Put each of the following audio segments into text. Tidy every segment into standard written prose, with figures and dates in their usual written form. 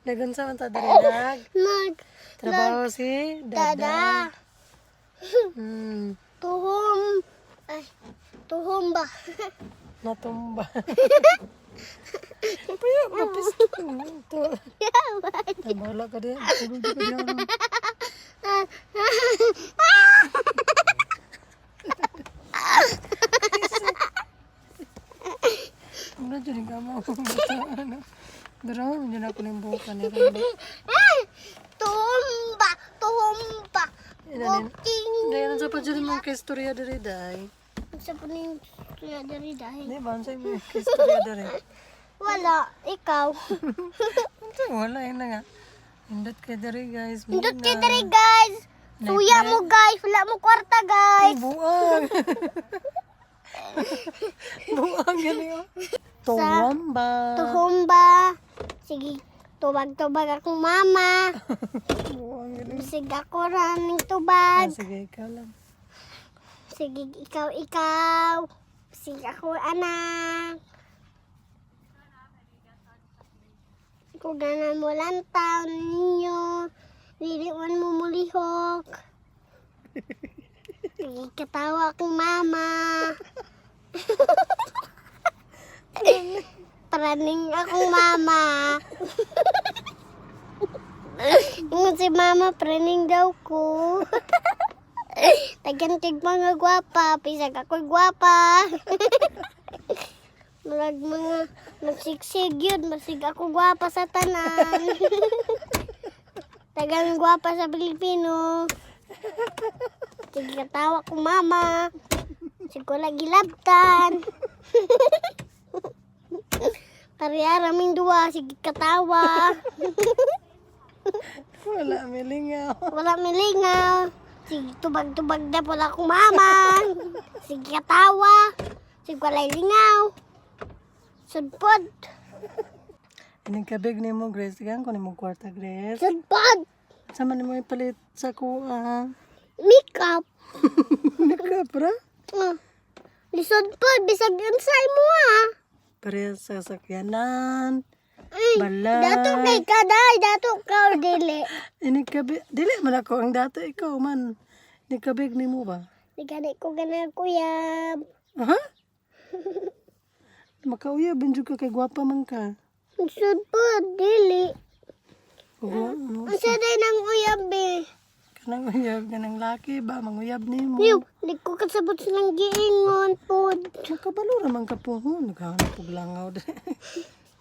Dagon sa manta dali trabaho si Dada. Dada. Tuhom ba? Natumba. Payo, mapis. Ito. Tambala ka din. Tulog ka din. Ano dyan ka mo? Darang, dyan ako ng buka ni Randa. Tuhomba. Walking. Dahil sa pa dyan mong kistorya dari day. Sa puning kaya dari dahil. Hindi ba? Sa'yo mo kistorya dari. Wala, ikaw. Wala yun na nga. Hindot kayo dari guys. Hindot kayo dari guys. Suya mo guys. Wala mo kwarta guys. Buang. Buang yan yun. Tuhomba. Sige, tubag-tubag akong mama. Buang yan yun. Sige ako rin ng tubag. Sige, ikaw lang. Sige, ikaw. Sige ako anak. Kung ganan mo lang taon ninyo, liliwan mo mulihok. Sige, katawa akong mama. Paraning akong mama. Nung si mama, paraning daw ko. Tagantig mga gwapa, pisag ako'y gwapa. Mga magsigsig yun, masig ako gwapa sa tanan. Tagang gwapa sa Pilipino. Sige katawa ko mama. Sige ko lagi labtan. Pariaraming dua, sige katawa. Wala milingaw. Wala milingaw. Sige tubag-tubag na pala ko mama. Sige katawa. Sige walay lingaw. Sudpod. Ining kabig ni mo, Grace. Tigaan ko ni mo kwarta, Grace. Sudpod. Sama ni mo ipalit sa kuha. Makeup. Nakapra? Lisod po, bisag yun sa mo Parehas sa sakyanan. Ay, Balag. dato kay kaday, dato ka or dili. Ining kabig. Dili man ako. Ang data ikaw man. Ining kabig ni mo ba? Di ganit ko ganang kuyab. Aha? Makauya, banjo ka kay gwapa man ka. Lisod po, dili. Ano? Ang saday ng uyab eh. Kanang uyab, kanang laki ba? Manguyab ni mo. Yung, di ko kasabot silang giingon po. Nakabalo naman ka po. Naghahanap po langaw.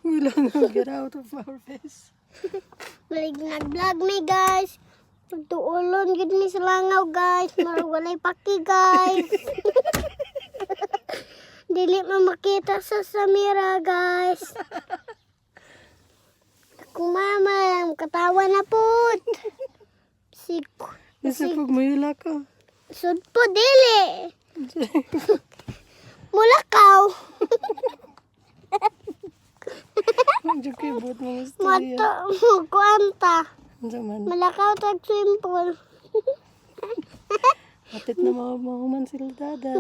We langaw, get out of our face. Balik nag-vlog me guys. Pagtuulon gid mi sa langaw guys. Marwalay paki guys. Dili man makita sa samira guys. Kung mama, katawa na po. Isa pag mahila ka. Sud po, dili. Mulakaw. Medyo kibot mga istorya. Mato, kuanta. Zaman. Malakaw tag simple. Kapit na mahuman sila dada.